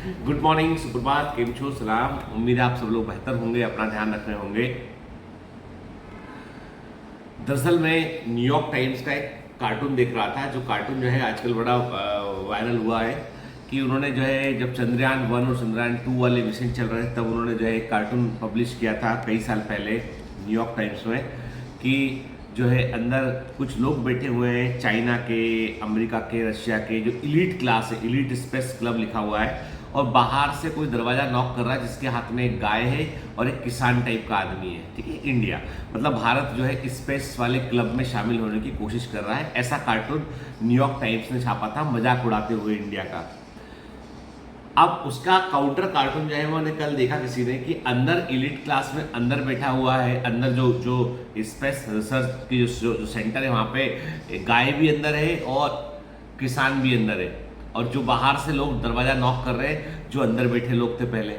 Good morning, सुप्रभात, केम छो, सलाम। उम्मीद है आप सब लोग बेहतर होंगे, अपना ध्यान रख रहे होंगे। दरअसल मैं न्यूयॉर्क टाइम्स का एक कार्टून देख रहा था, जो कार्टून जो है आजकल बड़ा वायरल हुआ है कि उन्होंने जो है जब चंद्रयान 1 और चंद्रयान 2 वाले मिशन चल रहे थे तब उन्होंने जो है एक कार्टून पब्लिश किया था कई साल पहले न्यूयॉर्क टाइम्स में कि जो है अंदर कुछ लोग बैठे हुए हैं चाइना के, अमेरिका के, रशिया के, जो इलीट क्लास है, इलीट स्पेस क्लब लिखा हुआ है, और बाहर से कोई दरवाजा नॉक कर रहा है जिसके हाथ में एक गाय है और एक किसान टाइप का आदमी है। ठीक है, इंडिया मतलब भारत जो है स्पेस वाले क्लब में शामिल होने की कोशिश कर रहा है, ऐसा कार्टून न्यूयॉर्क टाइम्स ने छापा था मजाक उड़ाते हुए इंडिया का। अब उसका काउंटर कार्टून जो है मैंने कल देखा किसी ने कि अंदर इलीट क्लास में अंदर बैठा हुआ है, अंदर जो जो स्पेस रिसर्च की जो सेंटर है वहाँ पे गाय भी अंदर है और किसान भी अंदर है, और जो बाहर से लोग दरवाजा नॉक कर रहे हैं जो अंदर बैठे लोग थे पहले।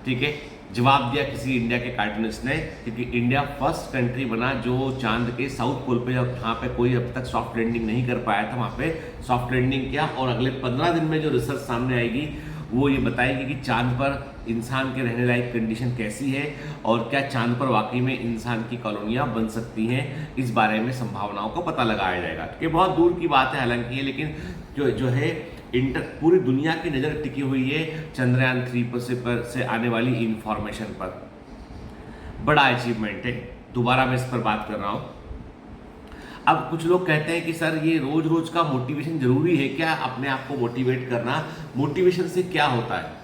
ठीक है, जवाब दिया किसी इंडिया के कार्टूनिस्ट ने, क्योंकि इंडिया फर्स्ट कंट्री बना जो चांद के साउथ पोल पे, जहाँ पे कोई अब तक सॉफ्ट लैंडिंग नहीं कर पाया था, वहाँ पे सॉफ्ट लैंडिंग किया। और अगले 15 दिन में जो रिसर्च सामने आएगी वो ये बताएगी कि चांद पर इंसान के रहने लायक कंडीशन कैसी है और क्या चांद पर वाकई में इंसान की कॉलोनियाँ बन सकती हैं। इस बारे में संभावनाओं का पता लगाया जाएगा। कि बहुत दूर की बात है हालांकि ये, लेकिन जो है पूरी दुनिया की नज़र टिकी हुई है चंद्रयान 3 से आने वाली इंफॉर्मेशन पर। बड़ा अचीवमेंट है, दोबारा मैं इस पर बात कर रहा हूँ। अब कुछ लोग कहते हैं कि सर ये रोज रोज का मोटिवेशन जरूरी है क्या, अपने आप को मोटिवेट करना, मोटिवेशन से क्या होता है?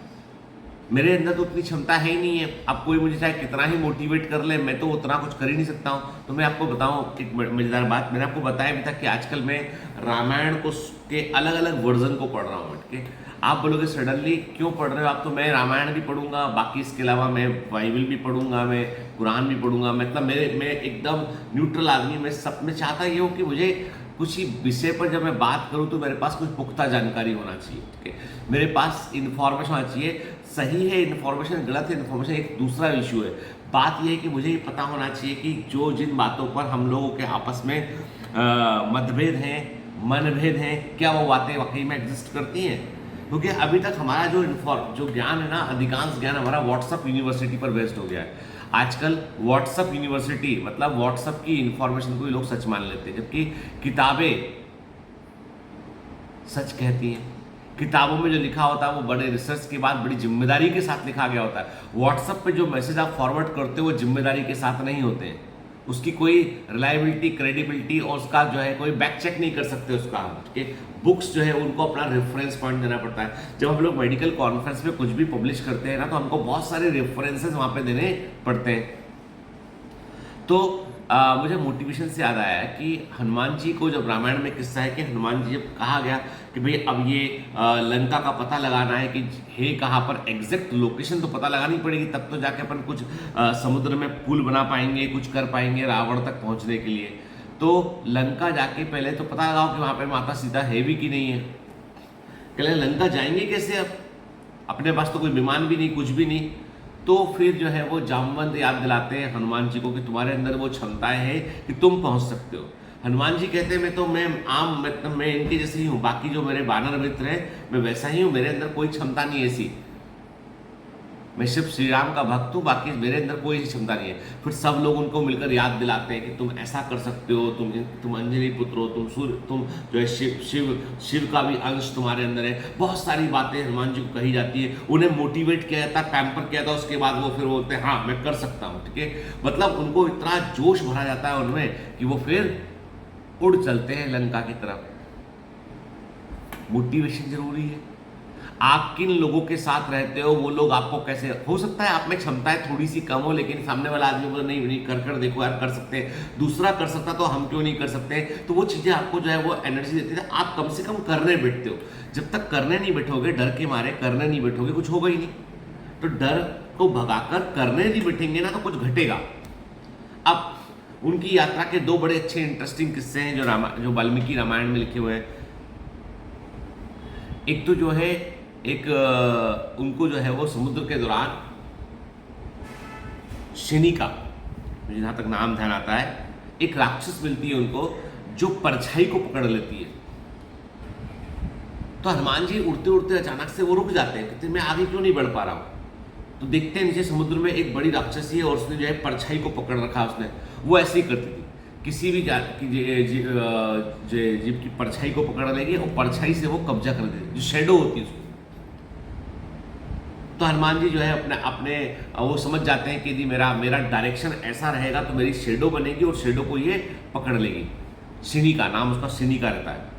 मेरे अंदर तो उतनी क्षमता है ही नहीं है। अब कोई मुझे चाहे कितना ही मोटिवेट कर ले, मैं तो उतना कुछ कर ही नहीं सकता हूँ। तो मैं आपको बताऊँ एक मजेदार बात, मैंने आपको बताया भी था कि आजकल मैं रामायण को के अलग अलग वर्जन को पढ़ रहा हूँ। ठीक है, आप बोलोगे सडनली क्यों पढ़ रहे हो आप? तो मैं रामायण भी पढ़ूंगा, बाकी इसके अलावा मैं बाइबल भी पढ़ूंगा, मैं कुरान भी पढ़ूंगा। मतलब मैं एकदम न्यूट्रल आदमी, मैं सब में चाहता ये हूँ कि मुझे कुछ ही विषय पर जब मैं बात करूं तो मेरे पास कुछ पुख्ता जानकारी होना चाहिए। ठीक है, मेरे पास इन्फॉर्मेशन होना चाहिए। सही है इन्फॉर्मेशन, गलत है इन्फॉर्मेशन, एक दूसरा इशू है। बात यह है कि मुझे ये पता होना चाहिए कि जो जिन बातों पर हम लोगों के आपस में मतभेद हैं, मनभेद हैं, क्या वो बातें वाकई में एग्जिस्ट करती हैं। क्योंकि अभी तक हमारा जो ज्ञान है ना, अधिकांश ज्ञान हमारा व्हाट्सअप यूनिवर्सिटी पर बेस्ड हो गया है। आजकल व्हाट्सअप यूनिवर्सिटी मतलब व्हाट्सअप की इंफॉर्मेशन को ही लोग सच मान लेते हैं, जबकि किताबें सच कहती हैं। किताबों में जो लिखा होता है वो बड़े रिसर्च के बाद बड़ी जिम्मेदारी के साथ लिखा गया होता है। व्हाट्सएप पे जो मैसेज आप फॉरवर्ड करते हो वो जिम्मेदारी के साथ नहीं होते हैं, उसकी कोई रिलायबिलिटी, क्रेडिबिलिटी और उसका जो है कोई बैक चेक नहीं कर सकते उसका। बुक्स जो है उनको अपना रेफरेंस पॉइंट देना पड़ता है। जब हम लोग मेडिकल कॉन्फ्रेंस में कुछ भी पब्लिश करते हैं ना, तो हमको बहुत सारे रेफरेंसेस वहाँ पे देने पड़ते हैं। तो मुझे मोटिवेशन से याद आया कि हनुमान जी को जब रामायण में किस्सा है कि हनुमान जी जब कहा गया कि भाई अब ये लंका का पता लगाना है कि है कहाँ पर, एग्जैक्ट लोकेशन तो पता लगानी पड़ेगी, तब तो जाके अपन कुछ समुद्र में पुल बना पाएंगे, कुछ कर पाएंगे रावण तक पहुँचने के लिए। तो लंका जाके पहले तो पता लगाओ कि वहाँ पर माता सीता है भी कि नहीं है। कहले लंका जाएंगे कैसे, अब अपने पास तो कोई विमान भी नहीं, कुछ भी नहीं। तो फिर जो है वो जामवंत याद दिलाते हैं हनुमान जी को कि तुम्हारे अंदर वो क्षमताएं हैं कि तुम पहुंच सकते हो। हनुमान जी कहते हैं मैं इनके जैसे ही हूँ, बाकी जो मेरे वानर मित्र हैं मैं वैसा ही हूँ, मेरे अंदर कोई क्षमता नहीं ऐसी, मैं सिर्फ श्री राम का भक्त हूँ, बाकी मेरे अंदर कोई क्षमता नहीं है। फिर सब लोग उनको मिलकर याद दिलाते हैं कि तुम ऐसा कर सकते हो, तुम अंजलि पुत्र हो, तुम सूर्य, तुम जो है शिव का भी अंश तुम्हारे अंदर है। बहुत सारी बातें हनुमान जी को कही जाती है, उन्हें मोटिवेट किया जाता है, पैम्पर किया जाता है। उसके बाद वो फिर बोलते हैं हाँ मैं कर सकता हूँ। ठीक है, मतलब उनको इतना जोश भरा जाता है उनमें कि वो फिर उड़ चलते हैं लंका की तरफ। मोटिवेशन जरूरी है। आप किन लोगों के साथ रहते हो, वो लोग आपको कैसे, हो सकता है आप में क्षमताएं थोड़ी सी कम हो, लेकिन सामने वाला आदमी बोले नहीं कर देखो यार कर सकते हैं, दूसरा कर सकता तो हम क्यों नहीं कर सकते। तो वो चीज़ें आपको जो है वो एनर्जी देती है। आप कम से कम करने बैठते हो। जब तक करने नहीं बैठोगे, डर के मारे करने नहीं बैठोगे, कुछ होगा ही नहीं। तो डर को भगाकर करने नहीं बैठेंगे ना तो कुछ घटेगा। अब उनकी यात्रा के दो बड़े अच्छे इंटरेस्टिंग किस्से हैं जो वाल्मीकि रामायण में लिखे हुए हैं। एक तो जो है उनको जो है वो समुद्र के दौरान शनिका, मुझे जहाँ तक नाम ध्यान आता है, एक राक्षस मिलती है उनको जो परछाई को पकड़ लेती है। तो हनुमान जी उड़ते उड़ते अचानक से वो रुक जाते हैं, कहते हैं मैं आगे क्यों नहीं बढ़ पा रहा हूँ। तो देखते हैं नीचे समुद्र में एक बड़ी राक्षसी है और उसने जो है परछाई को पकड़ रखा, उसने वो ऐसे ही करती थी, किसी भी जीव की परछाई को पकड़ लेगी और परछाई से वो कब्जा कर देगी, जो शेडो होती है उसको। तो हनुमान जी जो है अपने अपने वो समझ जाते हैं कि यदि मेरा मेरा डायरेक्शन ऐसा रहेगा तो मेरी शेडो बनेगी और शेडो को ये पकड़ लेगी। सिनी का नाम उसका सिनी का रहता है।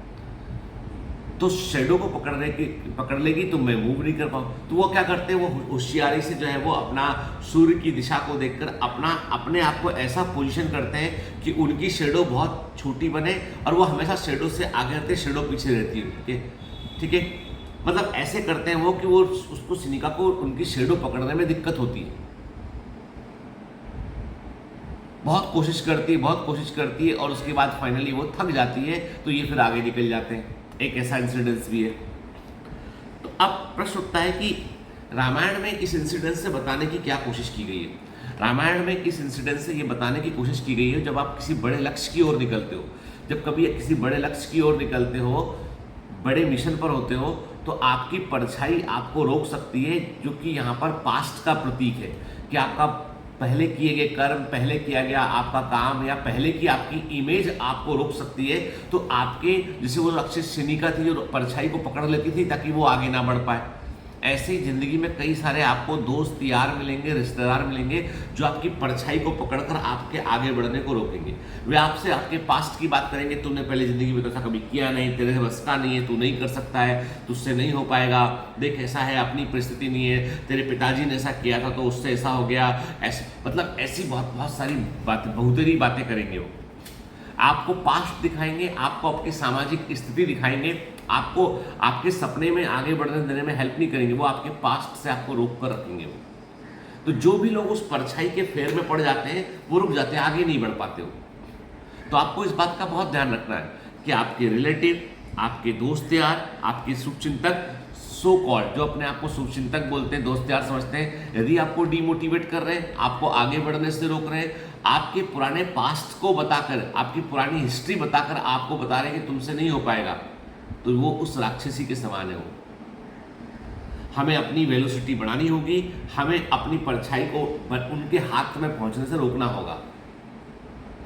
तो शेडो को पकड़ लेगी तो मैं मूव नहीं कर पाऊँ। तो वो क्या करते हैं, वो होशियारी से जो है वो अपना सूर्य की दिशा को देखकर अपने आप को ऐसा पोजीशन करते हैं कि उनकी शेडो बहुत छोटी बने और वो हमेशा शेडो से आगे रहते, शेडो पीछे रहती है। ठीक है, मतलब ऐसे करते हैं वो कि वो उसको सिनिका को उनकी शेडो पकड़ने में दिक्कत होती है। बहुत कोशिश करती है और उसके बाद फाइनली वो थक जाती है, तो ये फिर आगे निकल जाते हैं। एक ऐसा इंसिडेंस भी है। तो अब प्रश्न उठता है कि रामायण में इस इंसिडेंस से बताने की क्या कोशिश की गई है। रामायण में इस इंसिडेंट से ये बताने की कोशिश की गई है, जब आप किसी बड़े लक्ष्य की ओर निकलते हो, जब कभी किसी बड़े लक्ष्य की ओर निकलते हो, बड़े मिशन पर होते हो, तो आपकी परछाई आपको रोक सकती है, जो कि यहाँ पर पास्ट का प्रतीक है कि आपका पहले किए गए कर्म, पहले किया गया आपका काम या पहले की आपकी इमेज आपको रोक सकती है। तो आपके जैसे वो राक्षस सिनिका थी जो परछाई को पकड़ लेती थी ताकि वो आगे ना बढ़ पाए, ऐसे ही जिंदगी में कई सारे आपको दोस्त यार मिलेंगे, रिश्तेदार मिलेंगे जो आपकी परछाई को पकड़कर आपके आगे बढ़ने को रोकेंगे। वे आपसे आपके पास्ट की बात करेंगे, तुमने पहले जिंदगी में तो ऐसा कभी किया नहीं, तेरे से बस का नहीं है, तू नहीं कर सकता है, तुझसे नहीं हो पाएगा, देख ऐसा है, अपनी परिस्थिति नहीं है, तेरे पिताजी ने ऐसा किया था तो उससे ऐसा हो गया, ऐसे मतलब ऐसी बहुत सारी बातें, बहुतेरी बातें करेंगे वो। आपको पास्ट दिखाएंगे, आपको आपकी सामाजिक स्थिति दिखाएंगे, आपको आपके सपने में आगे बढ़ने देने में हेल्प नहीं करेंगे, वो आपके पास्ट से आपको रोक कर रखेंगे वो। तो जो भी लोग उस परछाई के फेर में पड़ जाते हैं वो रुक जाते हैं, आगे नहीं बढ़ पाते हो। तो आपको इस बात का बहुत ध्यान रखना है कि आपके रिलेटिव, आपके दोस्त यार, आपके शुभचिंतक, सो कॉल्ड जो अपने आप को शुभचिंतक बोलते हैं, दोस्त यार समझते हैं, यदि आपको डिमोटिवेट कर रहे हैं, आपको आगे बढ़ने से रोक रहे हैं, आपके पुराने पास्ट को बताकर, आपकी पुरानी हिस्ट्री बताकर आपको बता रहे हैं कि तुमसे नहीं हो पाएगा, तो वो उस राक्षसी के समान है वो। हमें अपनी वेलोसिटी बढ़ानी होगी, हमें अपनी परछाई को उनके हाथ में पहुंचने से रोकना होगा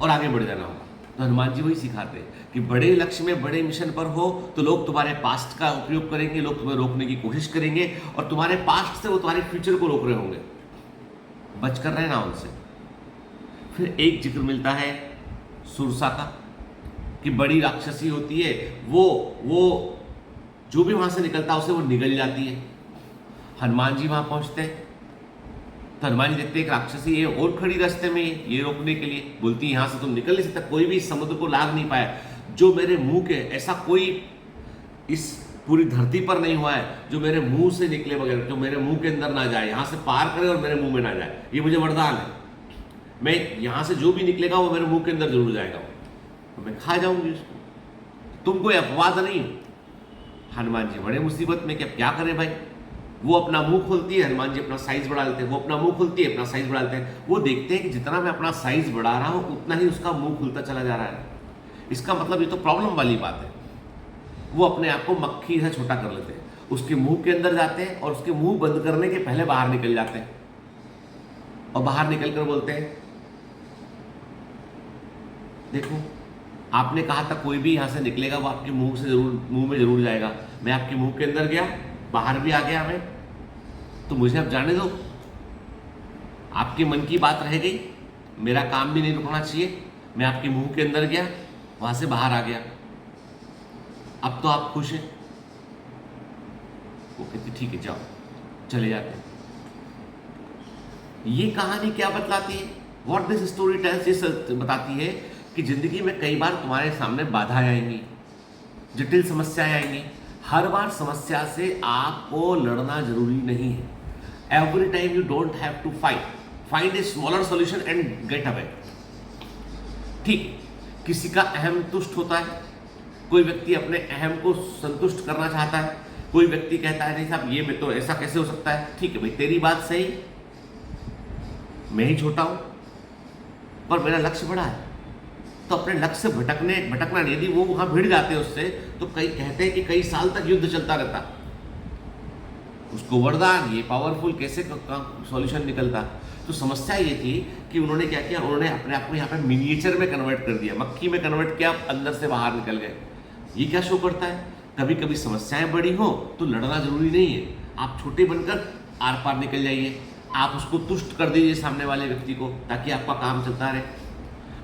और आगे बढ़ जाना होगा। तो हनुमान जी वही सिखाते हैं कि बड़े लक्ष्य में, बड़े मिशन पर हो तो लोग तुम्हारे पास्ट का उपयोग करेंगे, लोग तुम्हें रोकने की कोशिश करेंगे और तुम्हारे पास्ट से वो तुम्हारे फ्यूचर को रोक रहे होंगे, बच कर रहना उनसे। फिर एक जिक्र मिलता है सुरसा का कि बड़ी राक्षसी होती है, वो जो भी वहां से निकलता है उसे वो निगल जाती है। हनुमान जी वहां पहुंचते हैं तो हनुमान जी देखते हैं एक राक्षसी है और खड़ी रास्ते में, ये रोकने के लिए बोलती है यहाँ से तुम निकल नहीं सकता, कोई भी समुद्र को लाग नहीं पाया, जो मेरे मुंह के, ऐसा कोई इस पूरी धरती पर नहीं हुआ है जो मेरे मुंह से निकले बगैर, जो मेरे मुंह के अंदर ना जाए, यहाँ से पार करे और मेरे मुंह में ना जाए, ये मुझे वरदान है। मैं यहाँ से जो भी निकलेगा वो मेरे मुंह के अंदर जरूर जाएगा, तो मैं खा जाऊंगी उसको, तुम कोई अपवाद नहीं। हनुमान जी बड़े मुसीबत में, क्या करें भाई। वो अपना मुंह खोलती है, हनुमान जी अपना साइज बढ़ा लेते हैं, वो अपना मुंह खोलती है, अपना साइज बढ़ा लेते हैं। वो देखते हैं कि जितना मैं अपना साइज बढ़ा रहा हूं उतना ही उसका मुंह खुलता चला जा रहा है। इसका मतलब ये तो प्रॉब्लम वाली बात है। वो अपने आप को मक्खी से छोटा कर लेते हैं, उसके मुंह के अंदर जाते हैं और उसके मुंह बंद करने के पहले बाहर निकल जाते हैं और बाहर निकल कर बोलते हैं, देखो आपने कहा था कोई भी यहां से निकलेगा वो आपके मुंह में जरूर जाएगा, मैं आपके मुंह के अंदर गया, बाहर भी आ गया मैं, तो मुझे अब जाने दो। आपके मन की बात रह गई, मेरा काम भी नहीं रुकना चाहिए, मैं आपके मुंह के अंदर गया, वहां से बाहर आ गया, अब तो आप खुश हैं। वो कहते ठीक है जाओ, चले जाते हैं। ये कहानी क्या बतलाती है, व्हाट दिस स्टोरी टेल्स, ये बताती है कि जिंदगी में कई बार तुम्हारे सामने बाधाएं आएंगी, जटिल समस्याएं आएंगी। हर बार समस्या से आपको लड़ना जरूरी नहीं है। Every time you don't have to find a smaller solution and get away. ठीक, किसी का अहम तुष्ट होता है, कोई व्यक्ति अपने अहम को संतुष्ट करना चाहता है, कोई व्यक्ति कहता है नहीं साहब ये मैं तो ऐसा कैसे हो सकता है। ठीक है भाई, तेरी बात सही, मैं ही छोटा हूं पर मेरा लक्ष्य बड़ा है, तो अपने लक्ष्य से भटकना नहीं। यदि वो वहाँ भिड़ जाते हैं उससे, तो कई कहते हैं कि कई साल तक युद्ध चलता रहता, उसको वरदान, ये पावरफुल, कैसे सॉल्यूशन निकलता। तो समस्या ये थी कि उन्होंने क्या किया, उन्होंने अपने आप को यहाँ पे मिनिएचर में कन्वर्ट कर दिया, मक्खी में कन्वर्ट किया, अंदर से बाहर निकल गए। ये क्या शो करता है, कभी कभी समस्याएं बड़ी हो तो लड़ना जरूरी नहीं है, आप छोटे बनकर आर पार निकल जाइए, आप उसको तुष्ट कर दीजिए सामने वाले व्यक्ति को, ताकि आपका काम चलता रहे।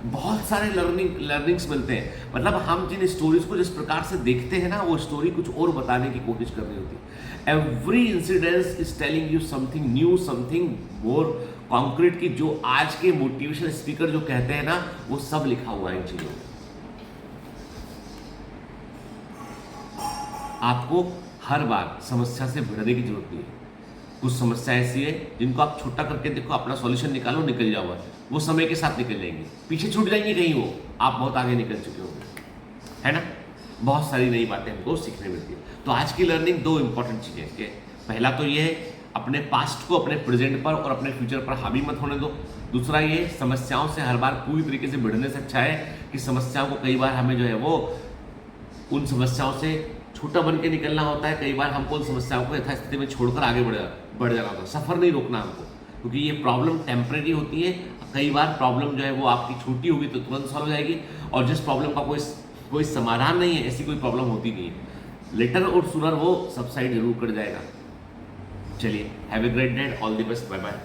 बहुत सारे लर्निंग्स मिलते हैं। मतलब हम जिन स्टोरीज को जिस प्रकार से देखते हैं ना, वो स्टोरी कुछ और बताने की कोशिश कर रही होती है। Every incidence is telling you something new, something more concrete, की जो आज के मोटिवेशनल स्पीकर जो कहते हैं ना, वो सब लिखा हुआ है इन चीजों में। आपको हर बार समस्या से भिड़ने की जरूरत नहीं है। कुछ समस्या ऐसी है जिनको आप छोटा करके देखो, अपना सॉल्यूशन निकालो, निकल जाओ, वो समय के साथ निकल जाएंगे, पीछे छूट जाएंगे कहीं, वो आप बहुत आगे निकल चुके होंगे, है ना। बहुत सारी नई बातें हमको सीखने मिलती है। तो आज की लर्निंग दो इंपॉर्टेंट चीज़ें हैं। पहला तो ये है, अपने पास्ट को अपने प्रेजेंट पर और अपने फ्यूचर पर हावी मत होने दो। दूसरा ये, समस्याओं से हर बार पूरी तरीके से भिड़ने से अच्छा है कि समस्याओं को कई बार हमें जो है वो उन समस्याओं से छोटा बन के निकलना होता है। कई बार हमको उन समस्याओं को यथास्थिति में छोड़कर आगे बढ़ जाना होता है। सफ़र नहीं रोकना हमको, क्योंकि ये प्रॉब्लम टेम्परेरी होती है। कई बार प्रॉब्लम जो है वो आपकी छोटी होगी तो तुरंत सॉल्व हो जाएगी, और जिस प्रॉब्लम का कोई समाधान नहीं है, ऐसी कोई प्रॉब्लम होती नहीं है। लेटर और सूनर वो सबसाइड जरूर कर जाएगा। चलिए, have a great day, all the best, bye bye.